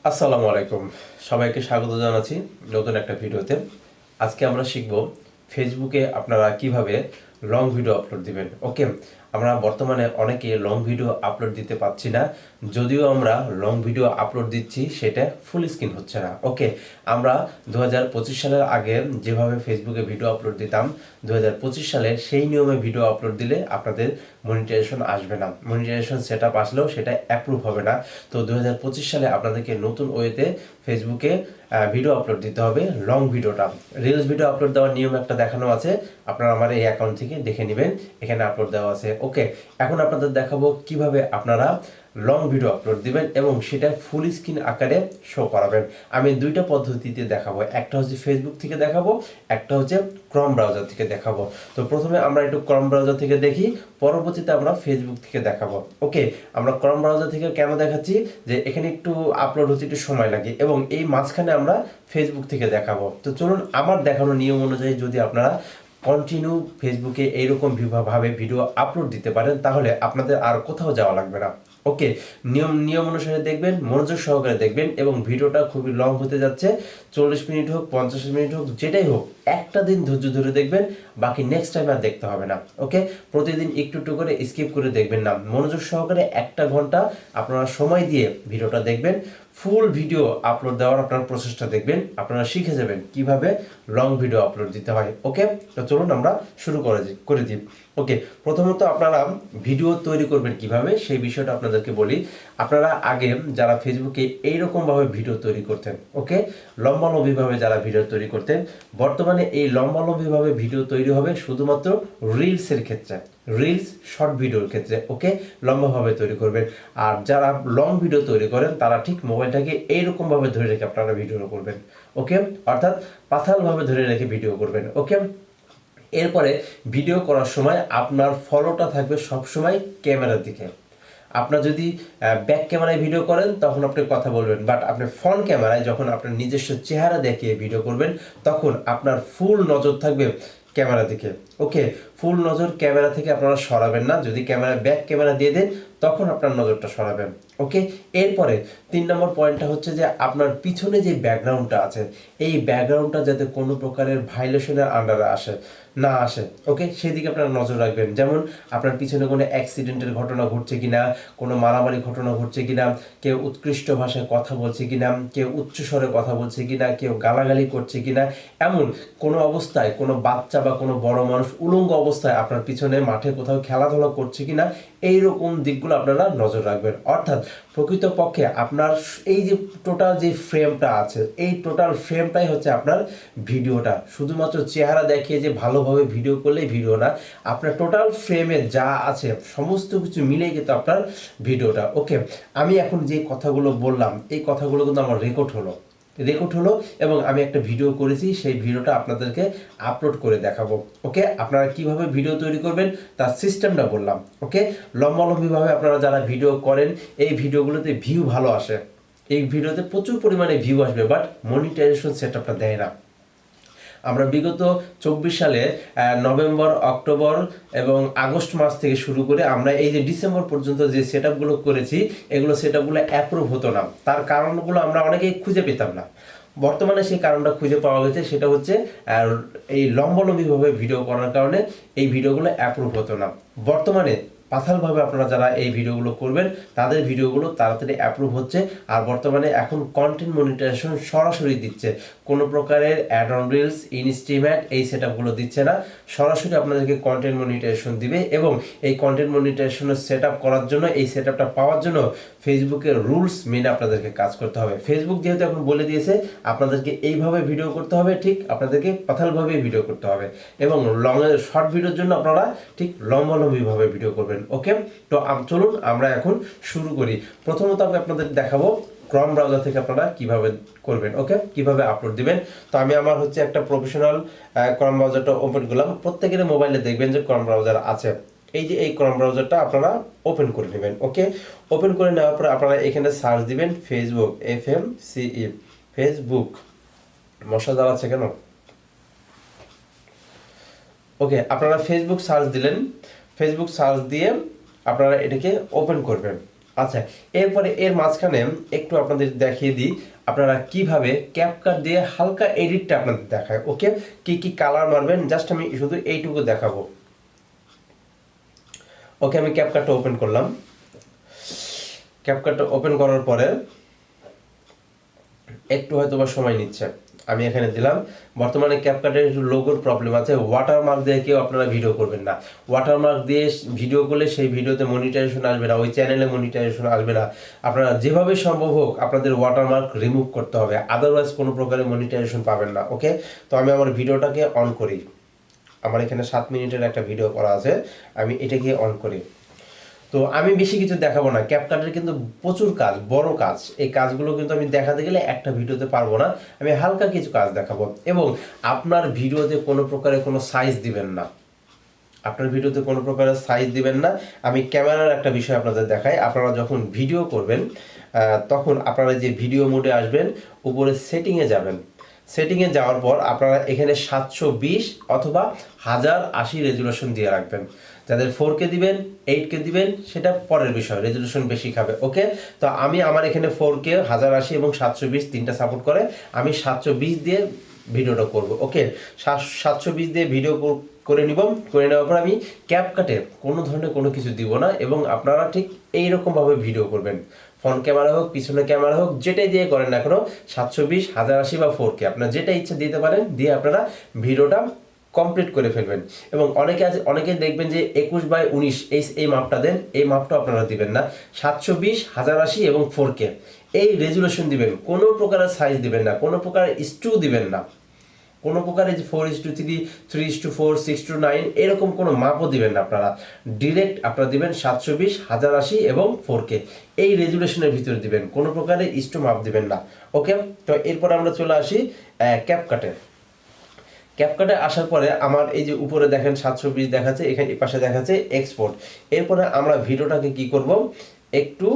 আসসালামু আলাইকুম, সবাইকে স্বাগত জানাচ্ছি নতুন একটা ভিডিওতে। আজকে আমরা শিখব ফেসবুকে আপনারা কিভাবে লং ভিডিও আপলোড দিবেন। ওকে, আমরা বর্তমানে অনেকে লং ভিডিও আপলোড দিতে পারছি না। যদিও আমরা লং ভিডিও আপলোড দিচ্ছি সেটা ফুল স্ক্রিন হচ্ছে না। ওকে, আমরা 2025 সালের আগে যেভাবে ফেসবুকে ভিডিও আপলোড দিতাম 2025 সালে সেই নিয়মে ভিডিও আপলোড দিলে আপনাদের মনিটাইজেশন আসবে না। মনিটাইজেশন সেট আপ আসলেও সেটা অ্যাপ্রুভ হবে না। তো 2025 সালে আপনাদেরকে নতুন ওয়েতে ফেসবুকে ভিডিও আপলোড দিতে হবে। লং ভিডিওটা রিলস ভিডিও আপলোড দেওয়ার নিয়ম একটা দেখানো আছে, আপনারা আমার এই অ্যাকাউন্ট থেকে দেখে নেবেন, এখানে আপলোড দেওয়া আছে। ওকে, এখন আপনাদের দেখাবো কিভাবে আপনারা লং ভিডিও আপলোড দিবেন এবং সেটা ফুল স্ক্রিন আকারে শো করাবেন। আমি দুইটা পদ্ধতিতে দেখাবো, একটা হচ্ছে ফেসবুক থেকে দেখাবো, একটা হচ্ছে ক্রম ব্রাউজার থেকে দেখাবো। তো প্রথমে আমরা একটু ক্রম ব্রাউজার থেকে দেখি, পরবর্তীতে আমরা ফেসবুক থেকে দেখাবো। ওকে, আমরা ক্রম ব্রাউজার থেকে কেন দেখাচ্ছি, যে এখানে একটু আপলোড হতে একটু সময় লাগে এবং এই মাঝখানে আমরা ফেসবুক থেকে দেখাবো। তো চলুন, আমার দেখানো নিয়ম অনুযায়ী যদি আপনারা কন্টিনিউ ফেসবুকে এইরকম ভাবে ভিডিও আপলোড দিতে পারেন তাহলে আপনাদের আর কোথাও যাওয়া লাগবে না। ওকে, নিয়ম অনুসারে দেখবেন, মনোযোগ সহকারে দেখবেন এবং ভিডিওটা খুবই লং হতে যাচ্ছে। 40 মিনিট হোক, 50 মিনিট হোক, যেটাই হোক, একটা দিন ধৈর্য ধরে দেখবেন, বাকি নেক্সট টাইম আর দেখতে হবে না। ওকে, প্রতিদিন একটু একটু করে স্কিপ করে দেখবেন না, মনোযোগ সহকারে 1 ঘন্টা আপনারা সময় দিয়ে ভিডিওটা দেখবেন। ফুল ভিডিও আপলোড দেওয়ার আপনার প্রসেসটা দেখবেন, আপনারা শিখে যাবেন কিভাবে লং ভিডিও আপলোড দিতে হয়। ওকে, তো চলুন আমরা শুরু করে দিই। ওকে, প্রথমত আপনারা ভিডিও তৈরি করবেন কিভাবে সেই বিষয়টা আপনাদেরকে বলি। আপনারা আগে যারা ফেসবুকে এইরকমভাবে ভিডিও তৈরি করতেন, ওকে, লম্বালম্বিভাবে যারা ভিডিও তৈরি করতেন, বর্তমানে এই লম্বালম্বিভাবে ভিডিও তৈরি হবে শুধুমাত্র রিলসের ক্ষেত্রে, রিলস শর্ট ভিডিওর ক্ষেত্রে। ওকে, লম্বাভাবে তৈরি করবেন। আর যারা লং ভিডিও তৈরি করেন তারা ঠিক মোবাইলটাকে এইরকমভাবে ধরে রেখে আপনারা ভিডিও করবেন। ওকে, অর্থাৎ পাতালভাবে ধরে রেখে ভিডিও করবেন। ওকে, এরপরে ভিডিও করার সময় আপনার ফলোটা থাকবে সবসময় ক্যামেরার দিকে। আপনার যদি ব্যাক ক্যামেরায় ভিডিও করেন তখন আপনি কথা বলবেন, বাট আপনি ফ্রন্ট ক্যামেরায় যখন আপনার নিজস্ব চেহারা দেখিয়ে ভিডিও করবেন তখন আপনার ফুল নজর থাকবে ক্যামেরা দিকে। ওকে, ফুল নজর ক্যামেরা থেকে আপনারা সরাবেন না, যদি ক্যামেরা ব্যাক ক্যামেরা দিয়ে দেন তখন আপনার নজরটা সরাবেন। ওকে, এরপরে 3 নম্বর পয়েন্টটা হচ্ছে যে আপনার পিছনে যে ব্যাকগ্রাউন্ডটা আছে এই ব্যাকগ্রাউন্ডটা যাতে কোনো প্রকারের ভাইলেশনের আন্ডারে না আসে। ওকে, সেদিকে আপনারা নজর রাখবেন। যেমন আপনার পিছনে কোনো অ্যাক্সিডেন্টের ঘটনা ঘটছে কিনা, কোনো মারামারি ঘটনা ঘটছে কিনা, কেউ উৎকৃষ্ট ভাষায় কথা বলছে কিনা, কেউ উচ্চস্বরে কথা বলছে কিনা, কেউ গালাগালি করছে কিনা, এমন কোনো অবস্থায় কোনো বাচ্চা বা কোনো বড় মানুষ উলঙ্গ অবস্থায় আপনার পিছনে মাঠে কোথাও খেলাধুলা করছে কিনা, এইরকম দিকগুলো আপনারা নজর রাখবেন। অর্থাৎ প্রকৃতপক্ষে আপনার এই যে টোটাল যে ফ্রেমটা আছে এই টোটাল ফ্রেমটাই হচ্ছে আপনার ভিডিওটা। শুধুমাত্র চেহারা দেখিয়ে যে ভালোভাবে ভিডিও করলেই ভিডিও না, আপনার টোটাল ফ্রেমে যা আছে সমস্ত কিছু মিলেই কিন্তু আপনার ভিডিওটা। ওকে, আমি এখন যে কথাগুলো বললাম এই কথাগুলো কিন্তু আমার রেকর্ড হলো এবং আমি একটা ভিডিও করেছি, সেই ভিডিওটা আপনাদেরকে আপলোড করে দেখাবো। ওকে, আপনারা কিভাবে ভিডিও তৈরি করবেন তার সিস্টেমটা বললাম। ওকে, লম্বালম্বিভাবে আপনারা যারা ভিডিও করেন এই ভিডিওগুলোতে ভিউ ভালো আসে, এই ভিডিওতে প্রচুর পরিমাণে ভিউ আসবে, বাট মনিটাইজেশন সেটআপটা দেয় না। আমরা বিগত 24 সালে নভেম্বর, অক্টোবর এবং আগস্ট মাস থেকে শুরু করে আমরা এই যে ডিসেম্বর পর্যন্ত যে সেটআপগুলো করেছি এগুলো সেটআপগুলো অ্যাপ্রুভ হতো না। তার কারণগুলো আমরা অনেকেই খুঁজে পেতাম না। বর্তমানে সেই কারণটা খুঁজে পাওয়া গেছে, সেটা হচ্ছে এই লম্বালম্বিভাবে ভিডিও করার কারণে এই ভিডিওগুলো অ্যাপ্রুভ হতো না। বর্তমানে পাথালভাবে আপনারা যারা এই ভিডিওগুলো করবেন তাদের ভিডিওগুলো তাড়াতাড়ি অ্যাপ্রুভ হচ্ছে। আর বর্তমানে এখন কন্টেন্ট মনিটাইজেশন সরাসরি দিচ্ছে, কোনো প্রকারের অ্যাড অন রিলস, ইনস্ট্রিম্যাট এই সেটআপগুলো দিচ্ছে না, সরাসরি আপনাদেরকে কন্টেন্ট মনিটাইজেশন দিবে। এবং এই কন্টেন্ট মনিটাইজেশনের সেটআপ করার জন্য, এই সেটআপটা পাওয়ার জন্য ফেসবুকের রুলস মেনে আপনাদেরকে কাজ করতে হবে। ফেসবুক যেহেতু এখন বলে দিয়েছে আপনাদেরকে এইভাবে ভিডিও করতে হবে, ঠিক আপনাদেরকে পাথালভাবে ভিডিও করতে হবে এবং শর্ট ভিডিওর জন্য আপনারা ঠিক লম্বালম্বিভাবে ভিডিও করবেন। ওকে, তো চলুন আমরা এখন শুরু করি। প্রথমত আমি আপনাদের দেখাবো ক্রম ব্রাউজার থেকে আপনারা কিভাবে করবেন। ওকে, কিভাবে আপলোড দিবেন। তো আমি আমার হচ্ছে একটা প্রফেশনাল ক্রম ব্রাউজারটা ওপেন করলাম। প্রত্যেকের মোবাইলে দেখবেন যে ক্রম ব্রাউজার আছে, এই যে এই ক্রম ব্রাউজারটা আপনারা ওপেন করে নেবেন। ওকে, ওপেন করে নেওয়ার পরে আপনারা এখানে সার্চ দিবেন ফেসবুক, FMCE, ফেসবুক। মশা জ্বালাচ্ছে কেন? ওকে, আপনারা ফেসবুক সার্চ দিলেন, ফেসবুক সার্চ দিয়ে আপনারা এটাকে ওপেন করবেন। আচ্ছা, এরপরে এর মাঝখানে একটু আপনাদের দেখিয়ে দিই আপনারা কিভাবে ক্যাপকাট দিয়ে হালকা এডিটটা আপনাদের দেখায়। ওকে, কি কি কালার মারবেন জাস্ট আমি শুধু এইটুকু দেখাবো। ওকে, আমি ক্যাপকাটটা ওপেন করলাম। ক্যাপকাটটা ওপেন করার পরে একটু হয়তো বা সময় নিচ্ছে। আমি এখানে দিলাম। বর্তমানে ক্যাপকাটের একটু লোগোর প্রবলেম আছে, ওয়াটারমার্ক দিয়ে কেউ আপনারা ভিডিও করবেন না। ওয়াটারমার্ক দিয়ে ভিডিও করলে সেই ভিডিওতে মনিটাইজেশন আসবে না, ওই চ্যানেলে মনিটাইজেশন আসবে না। আপনারা যেভাবে সম্ভব হোক আপনাদের ওয়াটারমার্ক রিমুভ করতে হবে, আদারওয়াইজ কোনো প্রকারের মনিটাইজেশন পাবেন না। ওকে, তো আমি আমার ভিডিওটাকে অন করি। আমার এখানে 7 মিনিটের একটা ভিডিও করা আছে, আমি এটাকে অন করি। তো আমি বেশি কিছু দেখাবো না, ক্যাপকাটের কিন্তু প্রচুর কাজ, বড় কাজ। এই কাজগুলো কিন্তু আমি দেখাতে গেলে একটা ভিডিওতে পারবো না, আমি হালকা কিছু কাজ দেখাবো। এবং আপনার ভিডিওতে কোনো প্রকারের কোনো সাইজ দিবেন না, আপনার ভিডিওতে কোনো প্রকারের সাইজ দিবেন না। আমি ক্যামেরার একটা বিষয় আপনাদের দেখাই। আপনারা যখন ভিডিও করবেন তখন আপনারা যে ভিডিও মোডে আসবেন, উপরে সেটিংয়ে যাবেন। সেটিংয়ে যাওয়ার পর আপনারা এখানে 720 অথবা 1080 রেজুলেশন দিয়ে রাখবেন। যাদের 4K দিবেন, 8K দিবেন সেটা পরের বিষয়, রেজুলেশন বেশি খাবে। ওকে, তো আমি আমার এখানে 4K, 1080 এবং 720 তিনটা সাপোর্ট করে, আমি 720 দিয়ে ভিডিওটা করব। ওকে, 720 দিয়ে ভিডিও করে নিব। করে নেওয়ার পর আমি ক্যাপকাটে কোনো ধরনের কোনো কিছু দিব না, এবং আপনারা ঠিক এইরকমভাবে ভিডিও করবেন। ফ্রন্ট ক্যামেরা হোক, পিছনে ক্যামেরা হোক, যেটাই দিয়ে করেন না কেন, 720, 1080 বা 4K আপনারা যেটা ইচ্ছা দিতে পারেন, দিয়ে আপনারা ভিডিওটা কমপ্লিট করে ফেলবেন। এবং অনেকে দেখবেন যে 21/19 এই মাপটা দেন, এই মাপটা আপনারা দিবেন না। 720, 1080 এবং 4K এই রেজুলেশন দিবেন, কোনো প্রকারের সাইজ দিবেন না, কোনো প্রকারের স্টু দিবেন না, কোনো প্রকারে যে 4:3, 3:4, 6:9 এরকম কোনো মাপও দিবেন না। আপনারা ডিরেক্ট আপনারা দিবেন 720, 1080 এবং 4K এই রেজুলেশনের ভিতরে দিবেন, কোনো প্রকারের স্টু মাপ দিবেন না। ওকে, তো এরপর আমরা চলে আসি ক্যাপকাটে। ক্যাপকাটে আসার পরে আমার এই যে উপরে দেখেন 720 দেখাচ্ছে, এখানে এই পাশে দেখাচ্ছে এক্সপোর্ট। এরপরে আমরা ভিডিওটাকে কি করব, একটু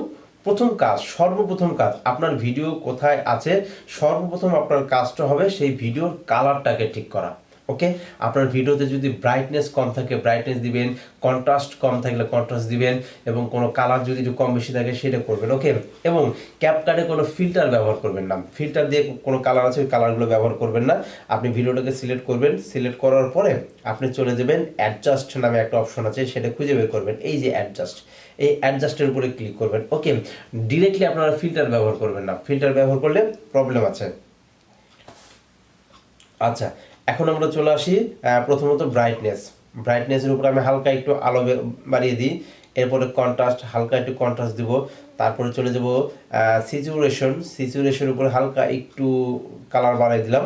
সর্বপ্রথম কাজ আপনার ভিডিও কোথায় আছে, সর্বপ্রথম আপনার কাজটা হবে সেই ভিডিওর কালারটাকে ঠিক করা। ওকে, আপনার ভিডিওতে যদি ব্রাইটনেস কম থাকে ব্রাইটনেস দিবেন, কন্ট্রাস্ট কম থাকলে কন্ট্রাস্ট দিবেন, এবং কোনো কালার যদি একটু কম বেশি থাকে সেটা করবেন। ওকে, এবং ক্যাপকাটে কোনো ফিল্টার ব্যবহার করবেন না, ফিল্টার দিয়ে কোনো কালার আছে ওই কালারগুলো ব্যবহার করবেন না। আপনি ভিডিওটাকে সিলেক্ট করবেন, সিলেক্ট করার পরে আপনি চলে যাবেন অ্যাডজাস্ট নামে একটা অপশন আছে, সেটা খুঁজে বের করবেন। এই যে অ্যাডজাস্ট, এই অ্যাডজাস্টের উপরে ক্লিক করবেন। ওকে, ডিরেক্টলি আপনারা ফিল্টার ব্যবহার করবেন না, ফিল্টার ব্যবহার করলে প্রবলেম আছে। আচ্ছা, এখন আমরা চলে আসি প্রথমত ব্রাইটনেসের উপরে আমি হালকা একটু আলো বাড়িয়ে দিই। এরপরে কন্ট্রাস্ট, হালকা একটু কন্ট্রাস্ট দিব। তারপরে চলে যাব সিচুয়েশনের উপরে হালকা একটু কালার বাড়িয়ে দিলাম।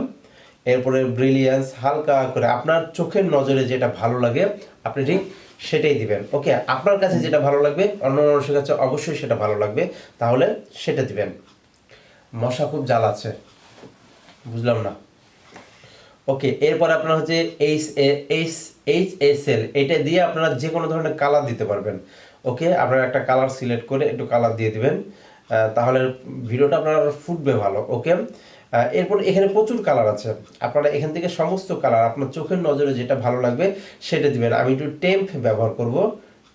এরপরে ব্রিলিয়ান্স হালকা করে, আপনার চোখের নজরে যেটা ভালো লাগে আপনি ঠিক সেটাই দিবেন। ওকে, আপনার কাছে যেটা ভালো লাগবে অন্য মানুষের কাছে অবশ্যই সেটা ভালো লাগবে, তাহলে সেটা দিবেন। মশা খুব জ্বালাচ্ছে, বুঝলাম না। ওকে, এরপর আপনার হচ্ছে HSL, এটা দিয়ে আপনারা যে কোনো ধরনের কালার দিতে পারবেন। ওকে, আপনারা একটা কালার সিলেক্ট করে একটু কালার দিয়ে দিবেন, তাহলে ভিডিওটা আপনার ফুটবে ভালো। ওকে, এরপর এখানে প্রচুর কালার আছে, আপনারা এখান থেকে সমস্ত কালার আপনার চোখের নজরে যেটা ভালো লাগবে সেটা দিবেন। আমি একটু টেম্প ব্যবহার করব,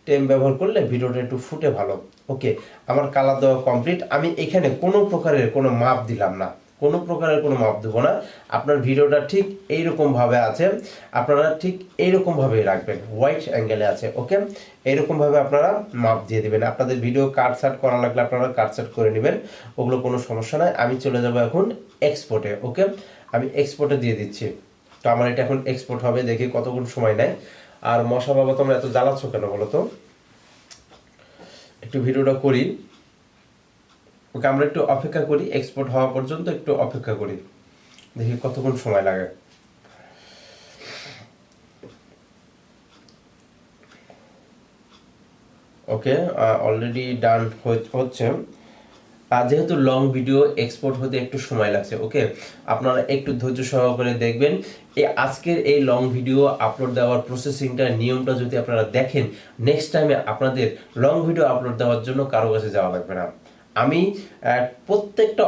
টেম্প ব্যবহার করলে ভিডিওটা একটু ফুটে ভালো। ওকে, আমার কালার দেওয়া কমপ্লিট। আমি এখানে কোনো প্রকারের কোনো মাপ দিলাম না, কোনো প্রকারের কোনো মাপ দেবো না। আপনার ভিডিওটা ঠিক এইরকমভাবে আছে, আপনারা ঠিক এইরকমভাবেই রাখবেন, হোয়াইট অ্যাঙ্গেলে আছে। ওকে, এইরকমভাবে আপনারা মাপ দিয়ে দেবেন। আপনাদের ভিডিও কাটসাট করা লাগলে আপনারা কাটসাট করে নেবেন, ওগুলো কোনো সমস্যা নয়। আমি চলে যাব এখন এক্সপোর্টে। ওকে, আমি এক্সপোর্টে দিয়ে দিচ্ছি। তো আমার এটা এখন এক্সপোর্ট হবে, দেখি কতক্ষণ সময় নেয়। আর মশা বাবা তোমরা এত জ্বালাচ্ছ কেন বলো তো, একটু ভিডিওটা করি। ওকে, আমরা একটু অপেক্ষা করি, এক্সপোর্ট হওয়া পর্যন্ত একটু অপেক্ষা করি, দেখি কতক্ষণ সময় লাগে। ওকে, অলরেডি ডান হচ্ছে। যেহেতু লং ভিডিও এক্সপোর্ট হতে একটু সময় লাগছে। ওকে, আপনারা একটু ধৈর্য সহকারে দেখবেন। আজকের এই লং ভিডিও আপলোড দেওয়ার প্রসেসিংটা, নিয়মটা যদি আপনারা দেখেন, নেক্সট টাইমে আপনাদের লং ভিডিও আপলোড দেওয়ার জন্য কারো কাছে যাওয়া লাগবে না। আমি প্রত্যেকটা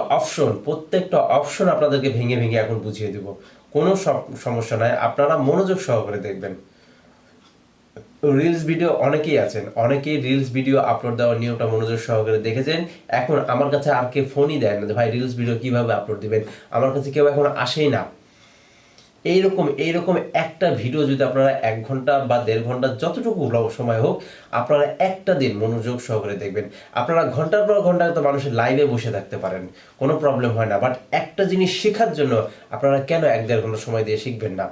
অপশন আপনাদেরকে ভেঙে ভেঙে এখন বুঝিয়ে দেব, কোনো সমস্যা নাই, আপনারা মনোযোগ সহকারে দেখবেন। রিলস ভিডিও অনেকেই আছেন, অনেকেই রিলস ভিডিও আপলোড দেওয়ার নিয়মটা মনোযোগ সহকারে দেখেছেন। এখন আমার কাছে আর কে ফোনই দেয় না যে ভাই রিলস ভিডিও কিভাবে আপলোড দিবেন, আমার কাছে কেউ এখন আসেই না। এইরকম একটা ভিডিও যদি আপনারা 1 ঘন্টা বা 1.5 ঘন্টা যতটুকু সময় হোক আপনারা একটা দিন মনোযোগ সহকারে দেখবেন, আপনারা ঘন্টার পর ঘন্টা তো মানুষের লাইভে বসে থাকতে পারেন, কোনো প্রবলেম হয় না। বাট একটা জিনিস শেখার জন্য আপনারা কেন 1-1.5 ঘন্টা সময় দিয়ে শিখবেন না?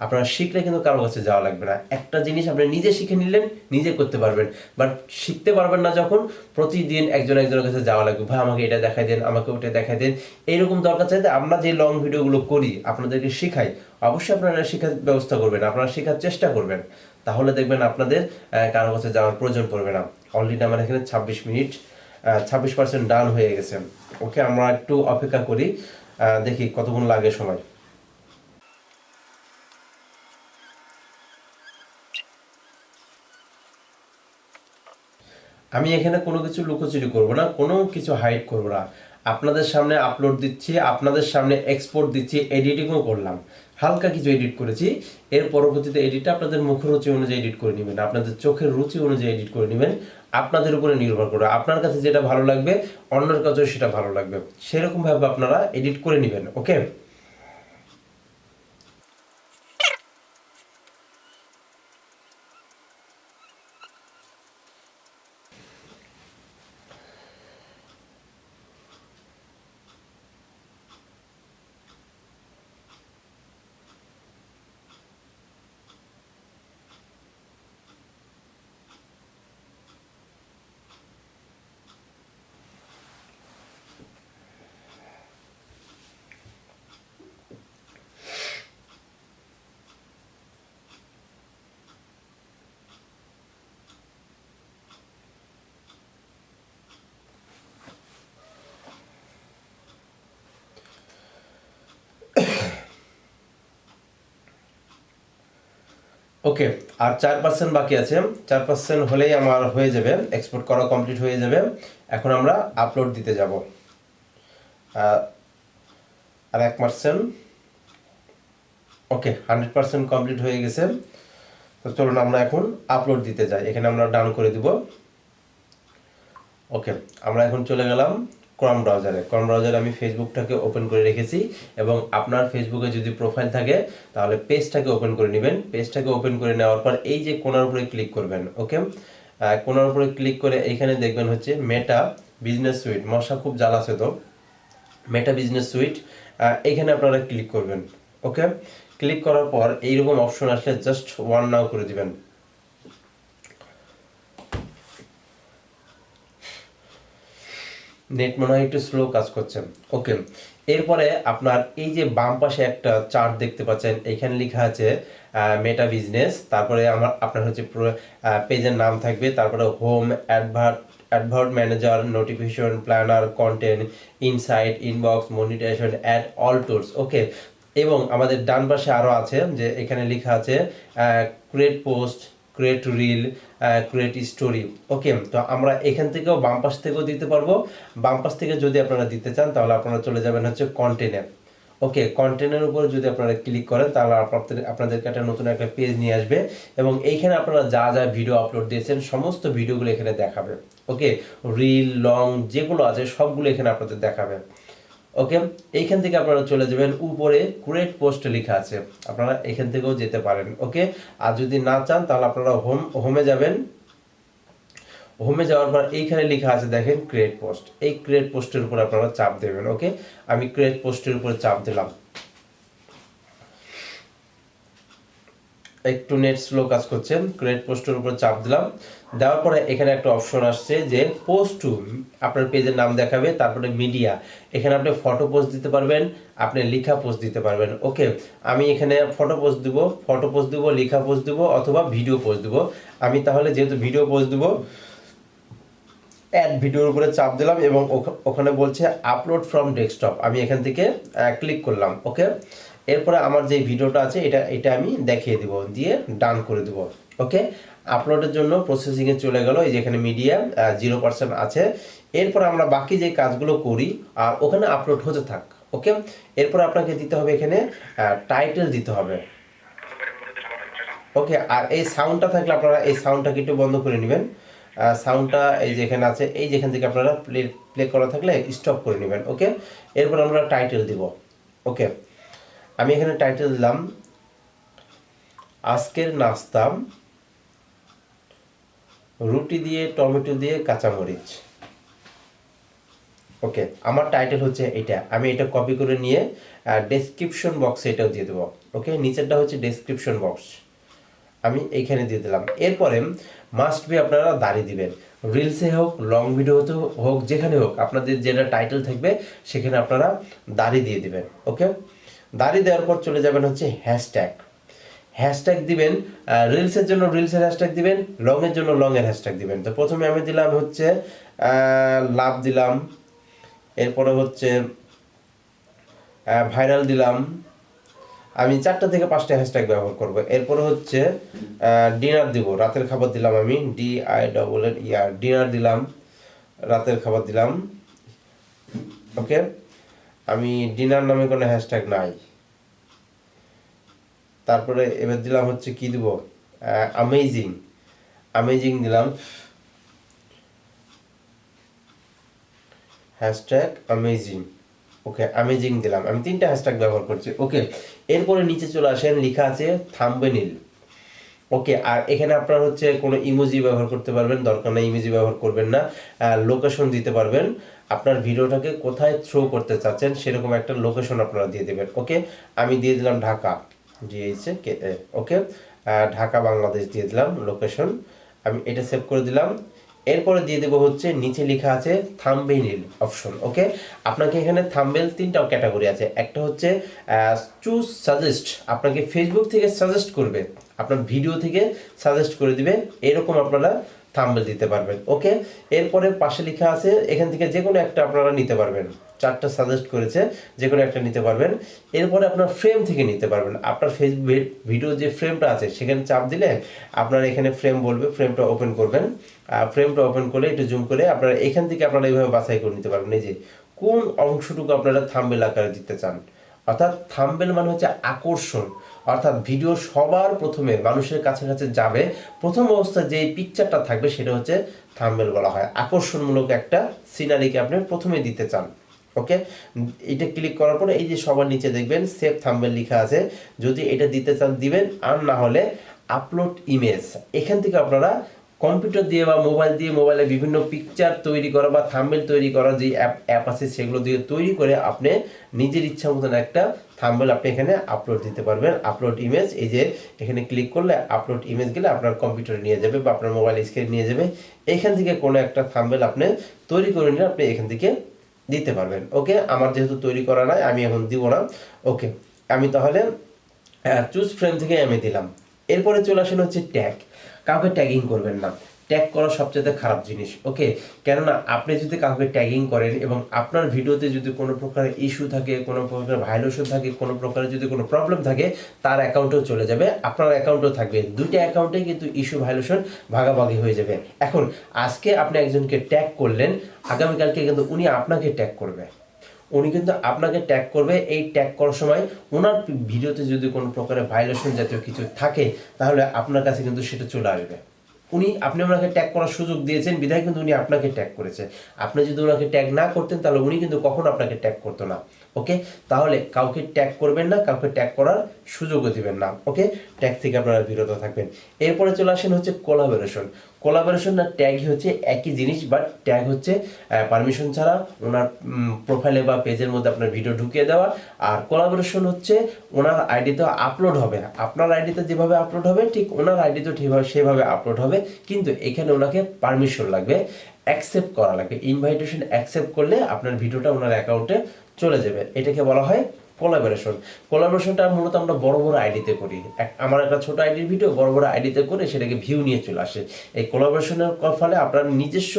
আপনারা শিখলে কিন্তু কারো কাছে যাওয়া লাগবে না, একটা জিনিস আপনি নিজে শিখে নিলেন, নিজে করতে পারবেন। বাট শিখতে পারবেন না যখন, প্রতিদিন একজনের কাছে যাওয়া লাগবে, ভাই আমাকে এটা দেখাই দেন, আমাকে ওটা দেখাই দেন, এইরকম দরকার চাইতে আমরা যে লং ভিডিওগুলো করি আপনাদেরকে শেখাই, অবশ্যই আপনারা শেখার ব্যবস্থা করবেন, আপনারা শেখার চেষ্টা করবেন, তাহলে দেখবেন আপনাদের কারো কাছে যাওয়ার প্রয়োজন পড়বে না। অলরেডি আমার এখানে 26 মিনিট 26% ডান হয়ে গেছে। ওকে, আমরা একটু অপেক্ষা করি, দেখি কতক্ষণ লাগে সময়। আমি এখানে কোনো কিছু লুকোচুরি করব না, কোনো কিছু হাইড করব না, আপনাদের সামনে আপলোড দিচ্ছি, আপনাদের সামনে এক্সপোর্ট দিচ্ছি, এডিটিংও করলাম, হালকা কিছু এডিট করেছি। এর পরবর্তীতে এডিটটা আপনাদের মুখরুচি অনুযায়ী এডিট করে নেবেন, আপনাদের চোখের রুচি অনুযায়ী এডিট করে নেবেন, আপনাদের উপরে নির্ভর করে, আপনার কাছে যেটা ভালো লাগবে অন্যের কাছেও সেটা ভালো লাগবে, সেরকমভাবে আপনারা এডিট করে নেবেন। ওকে, ওকে, আর 4% বাকি আছে, 4% হলেই আমার হয়ে যাবে, এক্সপোর্ট করা কমপ্লিট হয়ে যাবে। এখন আমরা আপলোড দিতে যাব, আর 1%। ওকে, 100% কমপ্লিট হয়ে গেছে। তো চলুন আমরা এখন আপলোড দিতে যাই, এখানে আমরা ডান করে দিব। ওকে, আমরা এখন চলে গেলাম ক্রম ব্রাউজারে আমি ফেসবুকটাকে ওপেন করে রেখেছি, এবং আপনার ফেসবুকে যদি প্রোফাইল থাকে তাহলে পেজটাকে ওপেন করে নেবেন। পেজটাকে ওপেন করে নেওয়ার পর এই যে কোণার উপরে ক্লিক করবেন। ওকে, কোণার উপরে ক্লিক করে এইখানে দেখবেন হচ্ছে মেটা বিজনেস সুইট, মশা খুব জ্বালাছে তো, মেটা বিজনেস সুইট, এখানে আপনারা ক্লিক করবেন। ওকে, ক্লিক করার পর এইরকম অপশন আসলে জাস্ট ওয়ান নাও করে দিবেন। নেট মনে হয় একটু স্লো কাজ করছে। ওকে, এরপরে আপনার এই যে বাম পাশে একটা চার্ট দেখতে পাচ্ছেন, এখানে লেখা আছে মেটা বিজনেস, তারপরে আপনার হচ্ছে পেজের নাম থাকবে, তারপরে home, advert manager, notification, planner, content, insight, inbox, monetization, ad, all tools. Okay, এবং আমাদের ডান পাশে আরও আছে যে এখানে লেখা আছে create post, create reel, create story. Okay, তো আমরা এখান থেকেও বাম পাশ থেকেও দিতে পারবো। বাম পাশ থেকে যদি আপনারা দিতে চান তাহলে আপনারা চলে যাবেন হচ্ছে কন্টেন্টে। ওকে, কন্টেন্টের উপর যদি আপনারা ক্লিক করেন তাহলে আপনাদেরকে একটা নতুন একটা পেজ নিয়ে আসবে, এবং এইখানে আপনারা যা যা ভিডিও আপলোড দিয়েছেন সমস্ত ভিডিওগুলো এখানে দেখাবে। ওকে, রিল, লং যেগুলো আছে সবগুলো এখানে আপনাদের দেখাবে। ওকে, এইখান থেকে আপনারা চলে যাবেন উপরে ক্রিয়েট পোস্ট লেখা আছে, আপনারা এখান থেকেও যেতে পারেন। ওকে, আর যদি না চান তাহলে আপনারা হোমে যাবেন। হোমে যাওয়ার পর এইখানে লেখা আছে দেখেন ক্রিয়েট পোস্ট, এই ক্রিয়েট পোস্টের উপর আপনারা চাপ দেবেন। ওকে, আমি ক্রিয়েট পোস্টের উপরে চাপ দিলাম, একটু নেট স্লো কাজ করছে, ক্রিয়েট পোস্টের উপর চাপ দিলাম। দেওয়ার পরে এখানে একটা অপশন আসছে যে পোস্ট টু, আপনার পেজের নাম দেখাবে, তারপরে মিডিয়া, এখানে আপনি ফটো পোস্ট দিতে পারবেন, আপনি লেখা পোস্ট দিতে পারবেন। ওকে, আমি এখানে ফটো পোস্ট দিব, লেখা পোস্ট দিব, অথবা ভিডিও পোস্ট দিব। আমি তাহলে যেহেতু ভিডিও পোস্ট দিব, অ্যাড ভিডিওর উপরে চাপ দিলাম, এবং ওখানে বলছে আপলোড ফ্রম ডেস্কটপ, আমি এখান থেকে ক্লিক করলাম। ওকে, এরপরে আমার যে ভিডিওটা আছে এটা আমি দেখিয়ে দিব, দিয়ে ডান করে দিব। ওকে, আপলোডের জন্য প্রসেসিংয়ে চলে গেল, এই যেখানে মিডিয়া 0% আছে। এরপর আমরা বাকি যে কাজগুলো করি আর ওখানে আপলোড হতে থাক। ওকে, এরপর আপনাকে দিতে হবে এখানে টাইটেল দিতে হবে। ওকে, আর এই সাউন্ডটা থাকলে আপনারা এই সাউন্ডটাকে একটু বন্ধ করে নেবেন। সাউন্ডটা এই যে এখানে আছে, এই যেখান থেকে আপনারা প্লে প্লে করা থাকলে স্টপ করে নেবেন। ওকে, এরপর আমরা টাইটেল দিব। ওকে, আমি এখানে টাইটেল দিলাম আজকের নাস্তা রুটি দিয়ে টমেটো দিয়ে কাঁচামরিচ। ওকে, আমার টাইটেল হচ্ছে এটা, আমি এটা কপি করে নিয়ে ডেসক্রিপশন বক্সে এটাও দিয়ে দেবো। ওকে, নিচেরটা হচ্ছে ডেসক্রিপশন বক্স, আমি এইখানে দিয়ে দিলাম। এরপরে মাস্ট বি আপনারা দাড়ি দিবেন, রিলসে হোক লং ভিডিওতে হোক যেখানে হোক আপনাদের যেটা টাইটেল থাকবে সেখানে আপনারা দাড়ি দিয়ে দিবেন। ওকে, দাড়ি দেওয়ার পর চলে যাবেন হচ্ছে হ্যাশট্যাগ। হ্যাশট্যাগ দিবেন, রিলসের জন্য রিলসের হ্যাশট্যাগ দিবেন, লংয়ের জন্য লংয়ের হ্যাশট্যাগ দিবেন। তো প্রথমে আমি দিলাম হচ্ছে লাভ দিলাম, এরপরে হচ্ছে ভাইরাল দিলাম। আমি 4টা থেকে 5টা হ্যাশট্যাগ ব্যবহার করব। এরপরে হচ্ছে ডিনার দিব, রাতের খাবার দিলাম, আমি DINNER ডিনার দিলাম, রাতের খাবার দিলাম। ওকে, আমি ডিনার নামে কোনো হ্যাশট্যাগ নাই। তারপরে এবার দিলাম হচ্ছে কি দিব, অ্যামেজিং, অ্যামেজিং দিলাম, হ্যাশট্যাগ অ্যামেজিং। ওকে, অ্যামেজিং দিলাম, আমি 3টা হ্যাশট্যাগ ব্যবহার করছি। ওকে, এরপরে নিচে চলে আসেন, লেখা আছে থাম্বনেইল। ওকে, আর এখানে আপনার হচ্ছে কোনো ইমোজি ব্যবহার করতে পারবেন, দরকার নেই ইমোজি ব্যবহার করবেন না। লোকেশন দিতে পারবেন, আপনার ভিডিওটাকে কোথায় থ্রো করতে চাচ্ছেন সেরকম একটা লোকেশন আপনারা দিয়ে দেবেন। ওকে, আমি দিয়ে দিলাম ঢাকা, ওকে, ঢাকা বাংলাদেশ দিয়ে দিলাম লোকেশন, আমি এটা সেভ করে দিলাম। এরপরে দিয়ে দেবো হচ্ছে নিচে লেখা আছে থাম্বনেইল অপশন। ওকে, আপনাকে এখানে থাম্বনেইল 3টা ক্যাটাগরি আছে, একটা হচ্ছে চুজ সাজেস্ট, আপনাকে ফেসবুক থেকে সাজেস্ট করবে, আপনার ভিডিও থেকে সাজেস্ট করে দিবে, এরকম আপনারা থাম্বনেইল দিতে পারবেন। ওকে, এরপরে পাশে লেখা আছে এখান থেকে যে কোনো একটা আপনারা নিতে পারবেন, 4টা সাজেস্ট করেছে, যে কোনো একটা নিতে পারবেন। এরপরে আপনার ফ্রেম থেকে নিতে পারবেন, আপনার ফেসবুক ভিডিও যে ফ্রেমটা আছে সেখানে চাপ দিলে আপনার এখানে ফ্রেম বলবে, ফ্রেমটা ওপেন করবেন, ফ্রেমটা ওপেন করে একটু জুম করে আপনারা এখান থেকে আপনারা এইভাবে বাছাই করে নিতে পারবেন, এই যে কোন অংশটুকু আপনারা থাম্বনেইল আকারে দিতে চান। অর্থাৎ থাম্বনেইল মানে হচ্ছে আকর্ষণ, অর্থাৎ ভিডিও সবার প্রথমে মানুষের কাছে কাছে যাবে, প্রথম অবস্থায় যে পিকচারটা থাকবে সেটা হচ্ছে থাম্বনেইল বলা হয়। আকর্ষণমূলক একটা সিনারিকে আপনি প্রথমে দিতে চান। ওকে, এটা ক্লিক করার পরে এই যে সবার নিচে দেখবেন সেভ থাম্বনেইল লেখা আছে, যদি এটা দিতে চান দিবেন, আর না হলে আপলোড ইমেজ, এখান থেকে আপনারা কম্পিউটার দিয়ে বা মোবাইল দিয়ে, মোবাইলে বিভিন্ন পিকচার তৈরি করা বা থাম্বনেইল তৈরি করা যে অ্যাপ আছে সেগুলো দিয়ে তৈরি করে আপনি নিজের ইচ্ছা মতন একটা থাম্বনেইল আপনি এখানে আপলোড দিতে পারবেন। আপলোড ইমেজ, এই যে এখানে ক্লিক করলে আপলোড ইমেজ গেলে আপনার কম্পিউটারে নিয়ে যাবে বা আপনার মোবাইল স্ক্রিনে নিয়ে যাবে, এইখান থেকে কোনো একটা থাম্বনেইল আপনি তৈরি করে নিলে আপনি এখান থেকে দিতে পারবেন। ওকে, আমার যেহেতু তৈরি করা নাই আমি এখন দিব না। ওকে, আমি তাহলে চুজ ফ্রেম থেকে আমি দিলাম। এরপরে চলে আসেন হচ্ছে ট্যাগ, কাউকে ট্যাগিং করবেন না, ট্যাগ করা সবচেয়ে খারাপ জিনিস। ওকে, কেননা আপনি যদি কাউকে ট্যাগিং করেন এবং আপনার ভিডিওতে যদি কোনো প্রকার ইস্যু থাকে, কোনো প্রকার ভায়োলেশন থাকে, কোনো প্রকারের যদি কোনো প্রবলেম থাকে, তার অ্যাকাউন্টেও চলে যাবে, আপনার অ্যাকাউন্টেও থাকবে, 2টা অ্যাকাউন্টে কিন্তু ইস্যু ভায়োলেশন ভাগাভাগি হয়ে যাবে। এখন আজকে আপনি একজনকে ট্যাগ করলেন, আগামীকালকে কিন্তু উনি আপনাকে ট্যাগ করবে, উনি কিন্তু আপনাকে ট্যাগ করবে। এই ট্যাগ করার সময় ওনার ভিডিওতে যদি কোনো প্রকারের ভায়োলেশন জাতীয় কিছু থাকে তাহলে আপনার কাছে কিন্তু সেটা চলে আসবে। আপনি ওনাকে ট্যাগ করার সুযোগ দিয়েছেন বিধায় কিন্তু উনি আপনাকে ট্যাগ করেছে, আপনি যদি ওনাকে ট্যাগ না করতেন তাহলে উনি কিন্তু কখনো আপনাকে ট্যাগ করতো না। ওকে, তাহলে কাউকে ট্যাগ করবেন না, কাউকে ট্যাগ করার সুযোগও দিবেন না। ওকে, ট্যাগ থেকে আপনারা বিরত থাকবেন। এরপরে চলে আসেন হচ্ছে কোলাবোরেশন। কোলাবোরেশন না ট্যাগই হচ্ছে একই জিনিস, বাট ট্যাগ হচ্ছে পারমিশন ছাড়া ওনার প্রোফাইলে বা পেজের মধ্যে আপনার ভিডিও ঢুকিয়ে দেওয়া, আর কোলাবোরেশন হচ্ছে ওনার আইডিতে আপলোড হবে, আপনার আইডিতে যেভাবে আপলোড হবে ঠিক ওনার আইডিতে ঠিকভাবে সেভাবে আপলোড হবে, কিন্তু এখানে ওনাকে পারমিশন লাগবে, অ্যাকসেপ্ট করা লাগবে, ইনভাইটেশন অ্যাকসেপ্ট করলে আপনার ভিডিওটা ওনার অ্যাকাউন্টে চলে যাবে, এটাকে বলা হয় কোলাবোরেশন। কোলাবোরেশনটা মূলত আমরা বড় বড় আইডিতে করি, আমার একটা ছোট আইডির ভিডিও বড় বড় আইডিতে করে সেটাকে ভিউ নিয়ে চলে আসে। এই কোলাবোরেশনের ফলে আপনার নিজস্ব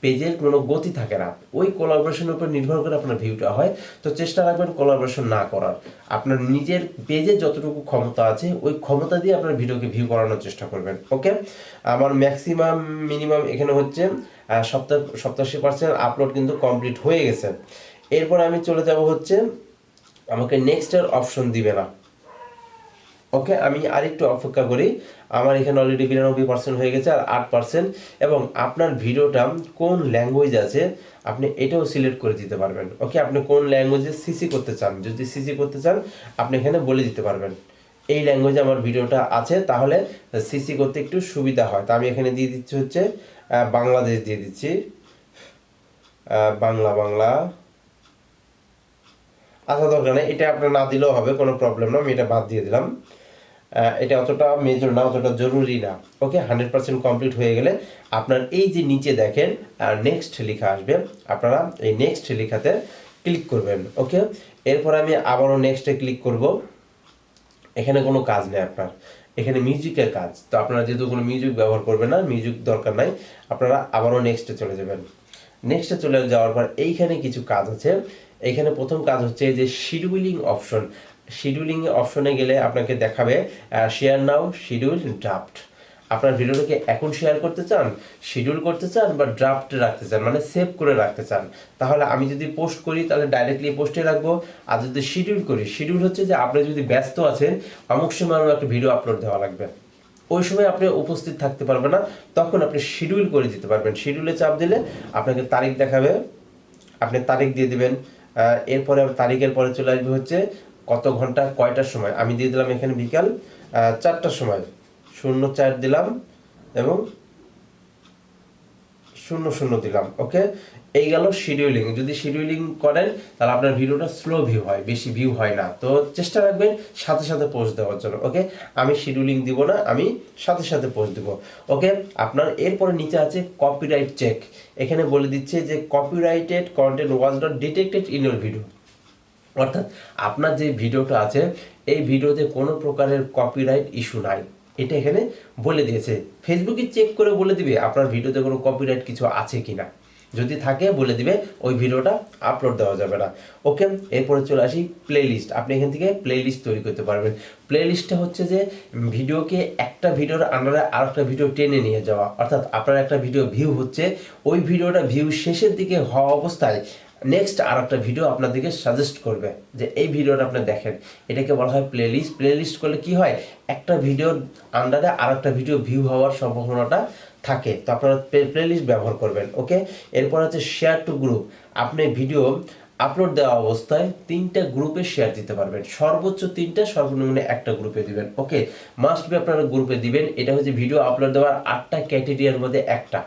পেজের কোনো গতি থাকে না, ওই কোলাবোরেশনের উপর নির্ভর করে আপনার ভিউটা হয়। তো চেষ্টা রাখবেন কোলাবোরেশন না করার, আপনার নিজের পেজে যতটুকু ক্ষমতা আছে ওই ক্ষমতা দিয়ে আপনার ভিডিওকে ভিউ করানোর চেষ্টা করবেন। ওকে, আমার ম্যাক্সিমাম মিনিমাম এখানে হচ্ছে 87% আপলোড কিন্তু কমপ্লিট হয়ে গেছে। এরপর আমি চলে যাব হচ্ছে, আমাকে নেক্সটের অপশন দিবে না। ওকে, আমি আরেকটু অপেক্ষা করি। আমার এখানে অলরেডি 92% হয়ে গেছে, আর 8%। এবং আপনার ভিডিওটা কোন ল্যাঙ্গুয়েজ আছে আপনি এটাও সিলেক্ট করে দিতে পারবেন। ওকে, আপনি কোন ল্যাঙ্গুয়েজে সিসি করতে চান, যদি সিসি করতে চান আপনি এখানে বলে দিতে পারবেন এই ল্যাঙ্গুয়েজে আমার ভিডিওটা আছে, তাহলে সিসি করতে একটু সুবিধা হয়। তো আমি এখানে দিয়ে দিচ্ছি হচ্ছে বাংলাদেশ দিয়ে দিচ্ছি, বাংলা। আচ্ছা, দরকার নেই, এটা আপনার না দিলেও হবে, কোনো প্রবলেম না, আমি এটা বাদ দিয়ে দিলাম। এটা অতটা মেজর না, অতটা জরুরি না। ওকে, 100% কমপ্লিট হয়ে গেলে আপনার এই যে নিচে দেখেন নেক্সট লেখা আসবে, আপনারা এই নেক্সট লেখাতে ক্লিক করবেন। ওকে, এরপর আমি আবারও নেক্সটে ক্লিক করব। এখানে কোনো কাজ নেই আপনার, এখানে মিউজিকের কাজ। তো আপনারা যেহেতু কোনো মিউজিক ব্যবহার করবেন না, মিউজিক দরকার নাই, আপনারা আবারও নেক্সটে চলে যাবেন। নেক্সটে চলে যাওয়ার পর এইখানে কিছু কাজ আছে। এইখানে প্রথম কাজ হচ্ছে যে শিডিউলিং অপশন। শিডিউলিং অপশনে গেলে আপনাকে দেখাবে শেয়ার নাও, শিডিউল, ড্রাফট। আপনার ভিডিওটাকে এখন শেয়ার করতে চান, শিডিউল করতে চান, বা ড্রাফটে রাখতে চান, মানে সেভ করে রাখতে চান। তাহলে আমি যদি পোস্ট করি তাহলে ডাইরেক্টলি পোস্টে রাখবো। আর যদি শিডিউল করি, শিডিউল হচ্ছে যে আপনি যদি ব্যস্ত আছেন, অমুক সময় আমার একটা ভিডিও আপলোড দেওয়া লাগবে, ওই সময় আপনি উপস্থিত থাকতে পারবেন না, তখন আপনি শিডিউল করে দিতে পারবেন। শিডিউলে চাপ দিলে আপনাকে তারিখ দেখাবে, আপনি তারিখ দিয়ে দিবেন। এরপরে তারিখের পরে চলে আসবে হচ্ছে কত ঘন্টা কয়টার সময়। আমি দিয়ে দিলাম এখানে বিকাল 4টার সময়, 04 দিলাম এবং 00 দিলাম। ওকে, এই গেল শিডিউলিং। যদি শিডিউলিং করেন তাহলে আপনার ভিডিওটা স্লো ভিউ হয়, বেশি ভিউ হয় না। তো চেষ্টা রাখবেন সাথে সাথে পোস্ট দেওয়ার জন্য। ওকে, আমি শিডিউলিং দিব না, আমি সাথে সাথে পোস্ট দিব। ওকে, আপনার এরপরে নিচে আছে কপিরাইট চেক। এখানে বলে দিচ্ছে যে copyrighted content was not detected in your video, অর্থাৎ আপনার যে ভিডিওটা আছে এই ভিডিওতে কোনো প্রকারের কপিরাইট ইস্যু নাই, এটা এখানে বলে দিয়েছে। ফেসবুকে চেক করে বলে দিবে আপনার ভিডিওতে কোনো কপিরাইট কিছু আছে কিনা, যদি থাকে বলে দিবে ওই ভিডিওটা আপলোড দেওয়া যাবে না। ওকে, এরপরে চলে আসি প্লে লিস্ট। আপনি এখান থেকে প্লে লিস্ট তৈরি করতে পারবেন। প্লে লিস্টটা হচ্ছে যে ভিডিওকে একটা ভিডিওর আন্ডারে আর একটা ভিডিও টেনে নিয়ে যাওয়া, অর্থাৎ আপনার একটা ভিডিও ভিউ হচ্ছে, ওই ভিডিওটা ভিউ শেষের দিকে হওয়া অবস্থায় নেক্সট আর একটা ভিডিও আপনাদেরকে সাজেস্ট করবে যে এই ভিডিওটা আপনি দেখেন, এটাকে বলা হয় প্লে লিস্ট। প্লে লিস্ট করলে কি হয়, একটা ভিডিওর আন্ডারে আর একটা ভিডিও ভিউ হওয়ার সম্ভাবনাটা থাকে। তো আপনারা প্লে লিস্ট ব্যবহার করবেন। ওকে, এরপর হচ্ছে শেয়ার টু গ্রুপ। আপনি ভিডিও আপলোড দেওয়া অবস্থায় 3টা গ্রুপে শেয়ার দিতে পারবেন, সর্বোচ্চ 3টা, সর্বনিম্ন একটা গ্রুপে দিবেন। ওকে, মাস্ট বি আপনারা গ্রুপে দিবেন। এটা হচ্ছে ভিডিও আপলোড দেওয়ার 8টা ক্যাটেগরির মধ্যে একটা।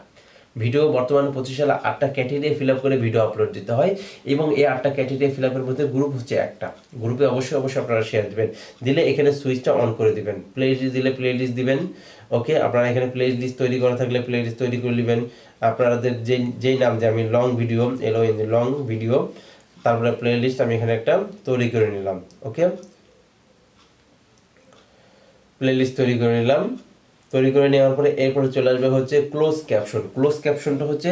ভিডিও বর্তমানে 25 সালে 8টা ক্যাটেগরি ফিল আপ করে ভিডিও আপলোড দিতে হয়, এবং এই 8টা ক্যাটেগরি ফিল আপের মধ্যে গ্রুপ হচ্ছে একটা। গ্রুপে অবশ্যই আপনারা শেয়ার দিবেন। দিলে এখানে সুইচটা অন করে দিবেন, প্লে লিস্ট দিলে প্লে লিস্ট দিবেন। ওকে, আপনারা এখানে প্লে লিস্ট তৈরি করা থাকলে প্লে লিস্ট তৈরি করে নেবেন। আপনাদের যেই নাম, যে আমি লং ভিডিও, লং ভিডিও, তারপরে প্লে লিস্ট আমি এখানে একটা তৈরি করে নিলাম। ওকে, প্লে লিস্ট তৈরি করে নিলাম। তৈরি করে নেওয়ার পরে এরপরে চলে আসবে হচ্ছে ক্লোজ ক্যাপশন। ক্লোজ ক্যাপশনটা হচ্ছে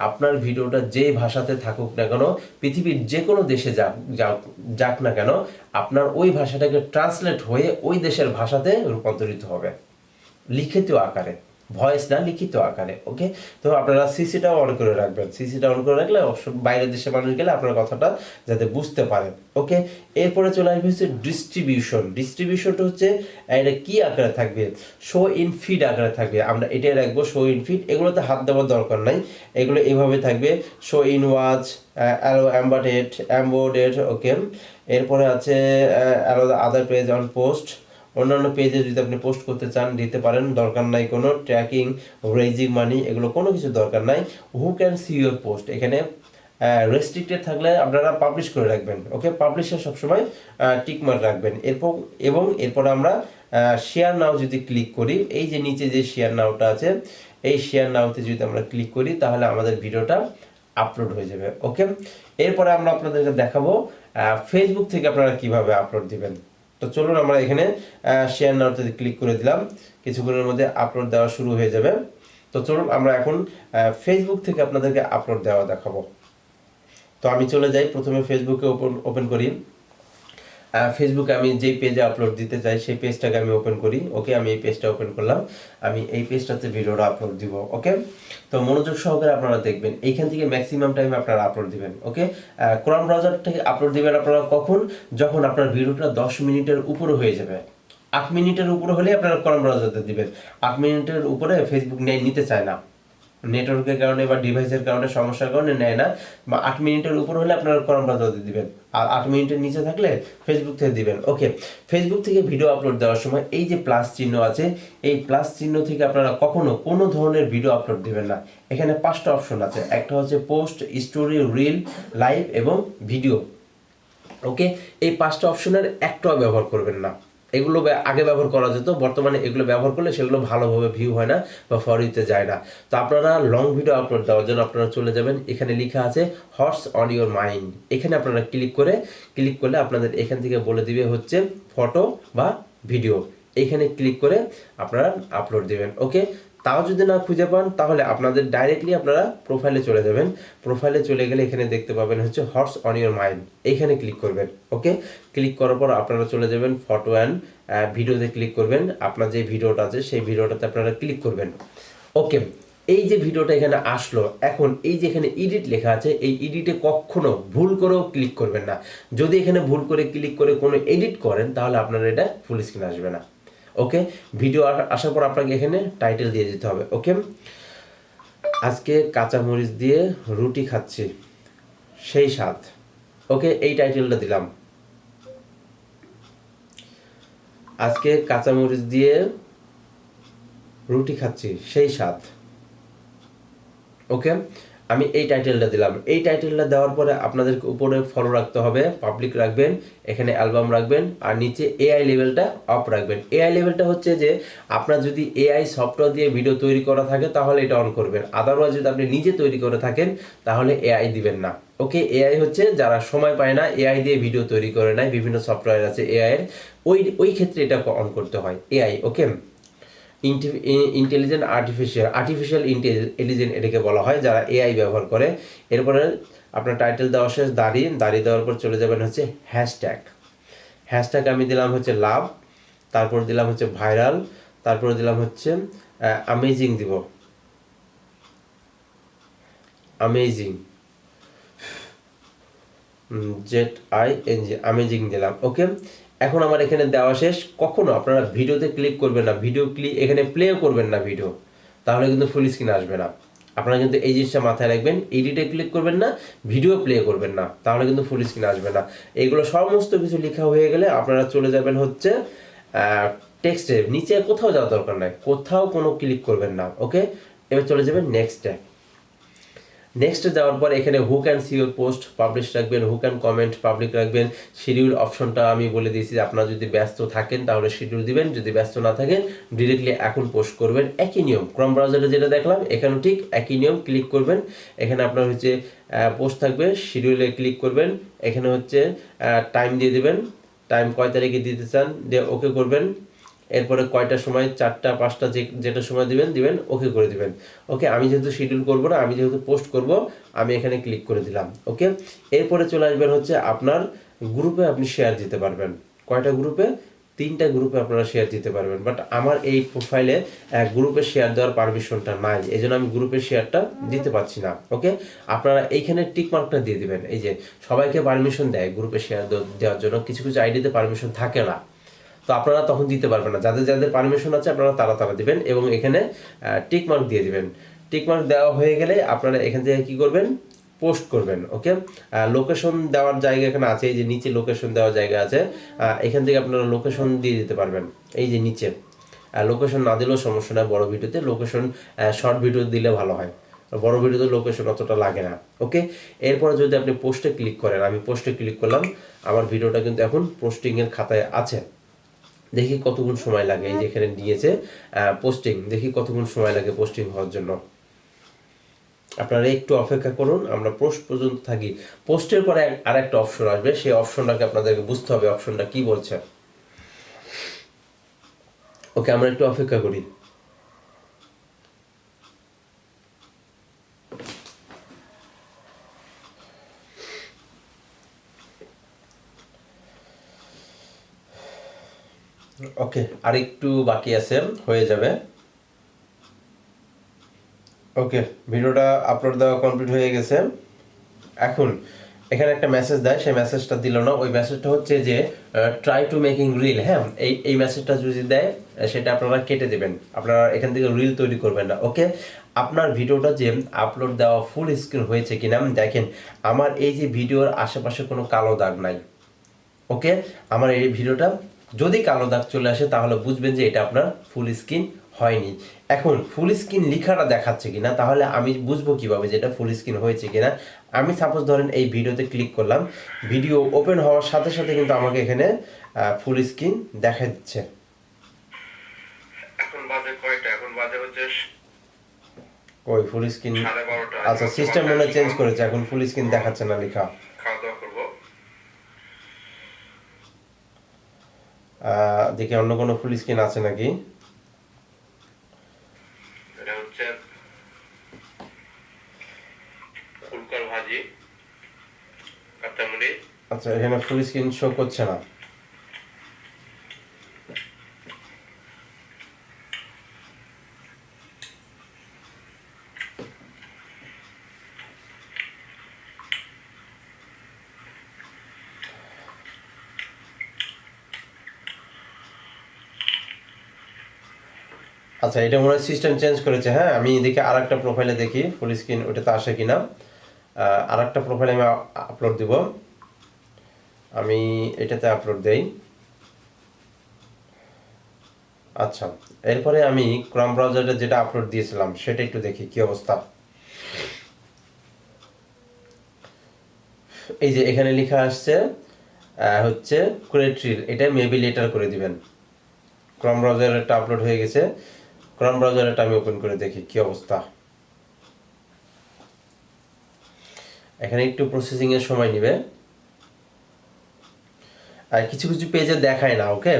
আপনার ভিডিওটা যে ভাষাতে থাকুক না কেন, পৃথিবীর যে কোনো দেশে যাক না কেন, আপনার ওই ভাষাটাকে ট্রান্সলেট হয়ে ওই দেশের ভাষাতে রূপান্তরিত হবে, লিখিত আকারে, ভয়েস না, লিখিত আকারে। ওকে, তো আপনারা সিসিটাও অন করে রাখবেন। সিসিটা অন করে রাখলে বাইরের দেশে মানুষ গেলে আপনার কথাটা যাতে বুঝতে পারে। ওকে, এরপরে চলে আসবে হচ্ছে ডিস্ট্রিবিউশন। ডিস্ট্রিবিউশনটা হচ্ছে এটা কি আকারে থাকবে, শো ইন ফিড আকারে থাকবে। আমরা এটাই রাখবো, শো ইন ফিড। এগুলোতে হাত দেওয়ার দরকার নাই, এগুলো এইভাবে থাকবে, show in watch, allow embedded. Okay, এরপরে আছে allow the other page on post. অন্যান্য পেজে যদি আপনি পোস্ট করতে চান দিতে পারেন, দরকার নাই কোনো ট্র্যাকিং, রেজিং মানি, এগুলো কোনো কিছু দরকার নাই। Who can see your post, এখানে রেস্ট্রিক্টেড থাকলে আপনারা পাবলিশ করে রাখবেন। ওকে, পাবলিশে সবসময় টিকমার্ক রাখবেন। এরপর আমরা শেয়ার নাও যদি ক্লিক করি, এই যে নিচে যে শেয়ার নাওটা আছে, এই শেয়ার নাওতে যদি আমরা ক্লিক করি তাহলে আমাদের ভিডিওটা আপলোড হয়ে যাবে। ওকে, এরপরে আমরা আপনাদেরকে দেখাবো ফেসবুক থেকে আপনারা কিভাবে আপলোড দিবেন। তো চলুন আমরা এখানে শেয়ার নাওতে ক্লিক করে দিলাম, কিছুক্ষণের মধ্যে আপলোড দেওয়া শুরু হয়ে যাবে। তো চলুন আমরা এখন ফেসবুক থেকে আপনাদেরকে আপলোড দেওয়া দেখাবো। তো আমি চলে যাই, প্রথমে ফেসবুকে ওপেন করি। ফেসবুকে আমি যেই পেজে আপলোড দিতে চাই সেই পেজটাকে আমি ওপেন করি। ওকে, আমি এই পেজটা ওপেন করলাম, আমি এই পেজটাতে ভিডিওটা আপলোড দিব। ওকে, তো মনোযোগ সহকারে আপনারা দেখবেন, এইখান থেকে ম্যাক্সিমাম টাইমে আপনারা আপলোড দিবেন। ওকে, ক্রোম ব্রাউজার থেকে আপলোড দিবেন আপনারা কখন, যখন আপনার ভিডিওটা 10 মিনিটের উপরে হয়ে যাবে। 8 মিনিটের উপরে হলে আপনারা ক্রম ব্রাউজারতে দিবেন। 8 মিনিটের উপরে ফেসবুক নিতে চায় না, নেটওয়ার্কের কারণে বা ডিভাইসের কারণে, সমস্যার কারণে নেয় না। বা 8 মিনিটের উপর হলে আপনারা ক্রম ব্রাউজারতে দিবেন, আর 8 মিনিটের নিচে থাকলে ফেসবুক থেকে দিবেন। ওকে, ফেসবুক থেকে ভিডিও আপলোড দেওয়ার সময় এই যে প্লাস চিহ্ন আছে, এই প্লাস চিহ্ন থেকে আপনারা কখনো কোনো ধরনের ভিডিও আপলোড দিবেন না। এখানে 5টা অপশন আছে, একটা হচ্ছে পোস্ট, স্টোরি, রিল, লাইভ এবং ভিডিও। ওকে, এই 5টা অপশনের একটাও ব্যবহার করবেন না। এগুলো আগে ব্যবহার করা যেত, বর্তমানে এগুলো ব্যবহার করলে সেগুলো ভালোভাবে ভিউ হয় না বা ফর ইউতে যায় না। তো আপনারা লং ভিডিও আপলোড দেওয়ার জন্য আপনারা চলে যাবেন, এখানে লেখা আছে হর্স অন ইউর মাইন্ড, এখানে আপনারা ক্লিক করলে আপনাদের এখান থেকে বলে দিবে হচ্ছে ফটো বা ভিডিও। এখানে ক্লিক করে আপনারা আপলোড দিবেন। ওকে, তাও যদি না খুঁজে পান তাহলে আপনাদের ডাইরেক্টলি আপনারা প্রোফাইলে চলে যাবেন। প্রোফাইলে চলে গেলে এখানে দেখতে পাবেন হচ্ছে হর্স অন ইউর মাইন্ড, এইখানে ক্লিক করবেন। ওকে, ক্লিক করার পর আপনারা চলে যাবেন ফটো অ্যান্ড ভিডিওতে ক্লিক করবেন। আপনার যে ভিডিওটা আছে সেই ভিডিওটাতে আপনারা ক্লিক করবেন। ওকে, এই যে ভিডিওটা এখানে আসলো, এখন এই যে এখানে এডিট লেখা আছে, এই এডিটে কখনো ভুল করেও ক্লিক করবেন না। যদি এখানে ভুল করে ক্লিক করে কোনো এডিট করেন তাহলে আপনার এটা ফুল স্ক্রিন আসবে না। ওকে, ভিডিও আসার পর আপনাকে এখানে টাইটেল দিয়ে দিতে হবে। ওকে, আজকে কাঁচামরিচ দিয়ে রুটি খাচ্ছি, সেই স্বাদ। ওকে, এই টাইটেলটা দিলাম, আজকে কাঁচামরিচ দিয়ে রুটি খাচ্ছি, সেই স্বাদ। ওকে, আমি এই টাইটেলটা দিলাম। এই টাইটেলটা দেওয়ার পরে আপনাদেরকে উপরে ফলো রাখতে হবে, পাবলিক রাখবেন, এখানে অ্যালবাম রাখবেন, আর নিচে এআই লেভেলটা অফ রাখবেন। এআই লেভেলটা হচ্ছে যে আপনার যদি এআই সফটওয়্যার দিয়ে ভিডিও তৈরি করা থাকে তাহলে এটা অন করবেন, আদারওয়াইজ যদি আপনি নিজে তৈরি করে থাকেন তাহলে এআই দিবেন না। ওকে, এআই হচ্ছে যারা সময় পায় না এআই দিয়ে ভিডিও তৈরি করে নেয়, বিভিন্ন সফটওয়্যার আছে এআই এর, ওই ক্ষেত্রে এটা অন করতে হয় এআই। ওকে, ইন্টেলিজেন্ট আর্টিফিশিয়াল ইন্টেলিজেন্ট এটাকে বলা হয়, যারা এআই ব্যবহার করে। এরপরে আপনার টাইটেল দেওয়া শেষ, দাঁড়িয়ে দেওয়ার পর চলে যাবেন হচ্ছে হ্যাশট্যাগ আমি দিলাম হচ্ছে লাভ, তারপর দিলাম হচ্ছে ভাইরাল, তারপরে দিলাম হচ্ছে অ্যামেজিং, দিব অ্যামেজিং, ZING, অ্যামেজিং দিলাম। ওকে, এখন আমার এখানে দেওয়া শেষ। কখনো আপনারা ভিডিওতে ক্লিক করবেন না, এখানে প্লেও করবেন না ভিডিও, তাহলে কিন্তু ফুল স্ক্রিন আসবে না। আপনারা কিন্তু এই জিনিসটা মাথায় রাখবেন, এডিটে ক্লিক করবেন না, ভিডিও প্লে করবেন না, তাহলে কিন্তু ফুল স্ক্রিন আসবে না। এইগুলো সমস্ত কিছু লেখা হয়ে গেলে আপনারা চলে যাবেন হচ্ছে টেক্সটে, নিচে কোথাও যাওয়ার দরকার নাই, কোথাও কোনো ক্লিক করবেন না। ওকে, এবার চলে যাবেন নেক্সটে যাওয়ার পর এখানে who can see your post, publish রাখবেন, হু ক্যান কমেন্ট, পাবলিক রাখবেন। শিডিউল অপশনটা আমি বলে দিয়েছি, আপনারা যদি ব্যস্ত থাকেন তাহলে শিডিউল দিবেন, যদি ব্যস্ত না থাকেন ডিরেক্টলি এখন পোস্ট করবেন। একই নিয়ম, ক্রম ব্রাউজারে যেটা দেখলাম এখানেও ঠিক একই নিয়ম, ক্লিক করবেন, এখানে আপনার হচ্ছে পোস্ট থাকবে, শিডিউলে ক্লিক করবেন, এখানে হচ্ছে টাইম দিয়ে দেবেন, টাইম কয় তারিখে দিতে চান, দিয়ে ওকে করবেন। এরপরে কয়টার সময়, 4টা 5টা, যেটা সময় দিবেন ওকে করে দিবেন। ওকে, আমি যেহেতু শিডিউল করব না, আমি যেহেতু পোস্ট করব, আমি এখানে ক্লিক করে দিলাম। ওকে, এরপরে চলে আসবেন হচ্ছে আপনার গ্রুপে আপনি শেয়ার দিতে পারবেন। কয়টা গ্রুপে? 3টা গ্রুপে আপনারা শেয়ার দিতে পারবেন, বাট আমার এই প্রোফাইলে গ্রুপে শেয়ার দেওয়ার পারমিশনটা নাই, এই জন্য আমি গ্রুপের শেয়ারটা দিতে পারছি না। ওকে, আপনারা এইখানে টিক মার্কটা দিয়ে দিবেন। এই যে সবাইকে পারমিশন দেয় গ্রুপে শেয়ার দেওয়ার জন্য, কিছু কিছু আইডিতে পারমিশন থাকে না, তো আপনারা তখন দিতে পারবেন না। যাদের পারমিশন আছে আপনারা তারা দিবেন এবং এখানে টিক মার্ক দিয়ে দিবেন। টিক মার্ক দেওয়া হয়ে গেলে আপনারা এখান থেকে কি করবেন, পোস্ট করবেন। ওকে, লোকেশন দেওয়ার জায়গা এখানে আছে, এই যে নিচে লোকেশন দেওয়ার জায়গা আছে, এখান থেকে আপনারা লোকেশন দিয়ে দিতে পারবেন। এই যে নিচে লোকেশন না দিলেও সমস্যা নাই, বড় ভিডিওতে লোকেশন, শর্ট ভিডিও দিলে ভালো হয়, বড় ভিডিওতে লোকেশন অতটা লাগে না। ওকে, এরপরে যদি আপনি পোস্টে ক্লিক করেন, আমি পোস্টে ক্লিক করলাম, আমার ভিডিওটা কিন্তু এখন পোস্টিংয়ের খাতায় আছে। দেখি কতক্ষণ সময় লাগে, এই যে এখানে দিয়েছে পোস্টিং, দেখি কতক্ষণ সময় লাগে পোস্টিং হওয়ার জন্য। আপনারা একটু অপেক্ষা করুন, আমরা পোস্ট পর্যন্ত থাকি। পোস্টের পরে আর একটা অপশন আসবে, সেই অপশনটাকে আপনাদেরকে বুঝতে হবে অপশনটা কি বলছে। ওকে, আমরা একটু অপেক্ষা করি। ওকে, আর একটু বাকি আছে, হয়ে যাবে। ওকে, ভিডিওটা আপলোড দেওয়া কমপ্লিট হয়ে গেছে। এখন এখানে একটা মেসেজ দেয়, সেই মেসেজটা দিল না। ওই মেসেজটা হচ্ছে যে ট্রাই টু মেকিং রিল, হ্যাঁ, এই মেসেজটা যদি দেয় সেটা আপনারা কেটে দেবেন, আপনারা এখান থেকে রিল তৈরি করবেন না। ওকে, আপনার ভিডিওটা যে আপলোড দেওয়া ফুল স্ক্রিন হয়েছে কিনা দেখেন, আমার এই যে ভিডিওর আশেপাশে কোনো কালো দাগ নাই। ওকে, আমার এই ভিডিওটা যদি কালো দাগ চলে আসে তাহলে বুঝবেন যে এটা আপনার ফুল স্ক্রিন হয়নি। এখন ফুল স্ক্রিন লেখাটা দেখাচ্ছে কিনা, তাহলে আমি বুঝবো কিভাবে যে এটা ফুল স্ক্রিন হয়েছে কিনা। আমি সাপোজ ধরেন এই ভিডিওতে ক্লিক করলাম, ভিডিও ওপেন হওয়ার সাথে সাথে কিন্তু আমাকে এখানে ফুল স্ক্রিন দেখা দিচ্ছে। এখন বাজে কয়টা? এখন বাজে হচ্ছে ওই ফুল স্ক্রিন, 12:30। আচ্ছা সিস্টেম মনে চেঞ্জ করেছে, এখন ফুল স্ক্রিন দেখাচ্ছে না লেখা। খাওয়া দাওয়া করবো। দেখি অন্য কোনো ফুল স্ক্রিন আছে নাকি। এটা হচ্ছে ফুলকর ভাজি, কাঁচামরিচ। আচ্ছা, এখানে ফুল স্ক্রিন শো করছে না। আচ্ছা, এটা মনে হয় সিস্টেম চেঞ্জ করেছে। হ্যাঁ, আমি এদিকে আর একটা প্রোফাইলে দেখি ফুল স্ক্রিন ওটাতে আসে কিনা। আর একটা প্রোফাইলে আমি আপলোড দিব, আমি এটাতে আপলোড দেই। আচ্ছা, এরপরে আমি ক্রোম ব্রাউজারে যেটা আপলোড দিয়েছিলাম সেটা একটু দেখি কি অবস্থা। এই যে এখানে লেখা আসছে হচ্ছে ক্রিয়েট রিল, এটা মেবি লেটার করে দিবেন। ক্রোম ব্রাউজারে একটা আপলোড হয়ে গেছে, ক্রোম ব্রাউজারটা আমি ওপেন করে দেখি কি অবস্থা। এখানে একটু প্রসেসিং এর সময় নেবে, আর কিছু কিছু পেজে দেখায় না। ওকে,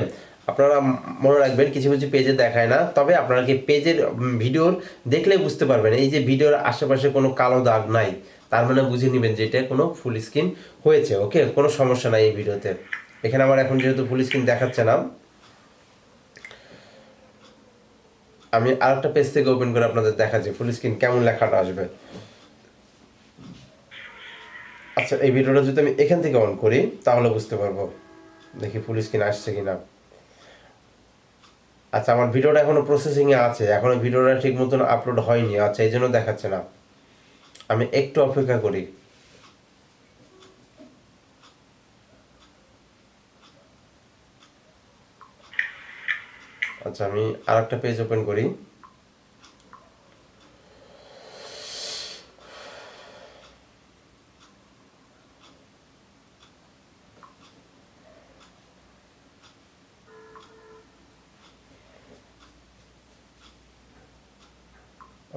আপনারা মনে রাখবেন কিছু কিছু পেজে দেখায় না, তবে আপনারা কি পেজের ভিডিওর দেখলে বুঝতে পারবেন এই যে ভিডিওর আশেপাশে কোনো কালো দাগ নাই, তার মানে বুঝে নেবেন যে এটা কোনো ফুল স্ক্রিন হয়েছে। ওকে, কোনো সমস্যা নাই এই ভিডিওতে। এখানে আমার এখন যেহেতু ফুল স্ক্রিন দেখাচ্ছে না, আমি আরেকটা পেজ থেকে ওপেন করে আপনাদের দেখাচ্ছি ফুল স্ক্রিন কেমন লেখাটা আসবে। আচ্ছা, এই ভিডিওটা যদি আমি এখান থেকে অন করি তাহলে বুঝতে পারবো, দেখি ফুল স্ক্রিন আসছে কিনা। আচ্ছা, আমার ভিডিওটা এখনো প্রসেসিং এ আছে, এখনো ভিডিওটা ঠিক মতন আপলোড হয়নি। আচ্ছা, এই জন্য দেখাচ্ছে না, আমি একটু অপেক্ষা করি। আচ্ছা, আমি আরেকটা পেজ ওপেন করি।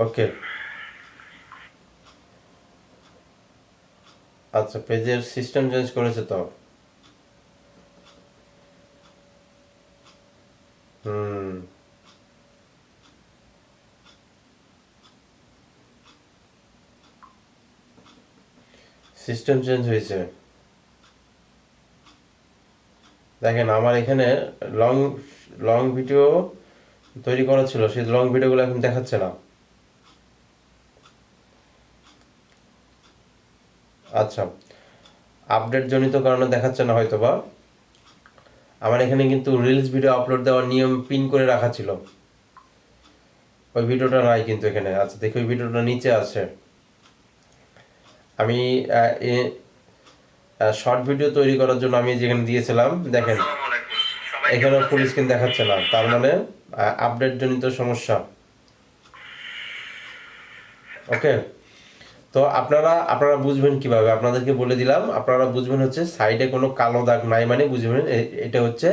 ওকে, আচ্ছা, পেজের সিস্টেম চেঞ্জ করেছে তো। হুম, সিস্টেম চেঞ্জ হয়েছে। দেখেন আমার এখানে লং লং ভিডিও তৈরি করা ছিল, সেই লং ভিডিওগুলো এখন দেখাচ্ছে না। আচ্ছা, আপডেট জনিত কারণে দেখাচ্ছে না হয়তো বা। আমার এখানে কিন্তু রিলস ভিডিও আপলোড দেওয়ার নিয়ম পিন করে রাখা ছিল, ওই ভিডিওটা নাই কিন্তু এখানে। আচ্ছা, দেখি ওই ভিডিওটা নিচে আছে। আমি শর্ট ভিডিও তৈরি করার জন্য আমি যেখানে দিয়েছিলাম দেখেন এখানে ফুল স্ক্রিন দেখাচ্ছে না, তার মানে আপডেট জনিত সমস্যা। ওকে, তো আপনারা বুঝবেন কিভাবে, আপনাদেরকে বলে দিলাম। আপনারা বুঝবেন হচ্ছে সাইডে কোনো কালো দাগ নাই মানে বুঝবেন এটা হচ্ছে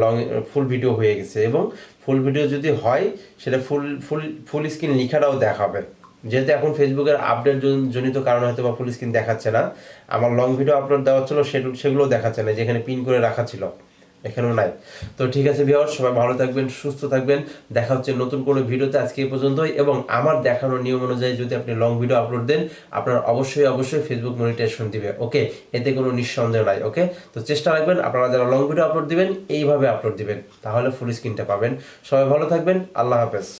লং ফুল ভিডিও হয়ে গেছে। এবং ফুল ভিডিও যদি হয় সেটা ফুল স্ক্রিন লেখাটাও দেখাবে। যেহেতু এখন ফেসবুকের আপডেট জনিত কারণে হয়তো বা ফুল স্ক্রিন দেখাচ্ছে না, আমার লং ভিডিও আপলোড দেওয়া ছিল সেগুলো দেখাচ্ছে না, যেখানে পিন করে রাখা ছিল এখানেও নাই। তো ঠিক আছে ভিউয়ার্স, সবাই ভালো থাকবেন, সুস্থ থাকবেন। দেখা হচ্ছে নতুন কোনো ভিডিওতে, আজকে এই পর্যন্তই। এবং আমার দেখানো নিয়ম অনুযায়ী যদি আপনি লং ভিডিও আপলোড দেন, আপনার অবশ্যই ফেসবুক মনিটাইজেশন দিবে। ওকে, এতে কোনো নিঃসন্দেহ নাই। ওকে, তো চেষ্টা রাখবেন আপনারা যারা লং ভিডিও আপলোড দিবেন এইভাবে আপলোড দিবেন, তাহলে ফুল স্ক্রিনটা পাবেন। সবাই ভালো থাকবেন, আল্লাহ হাফেজ।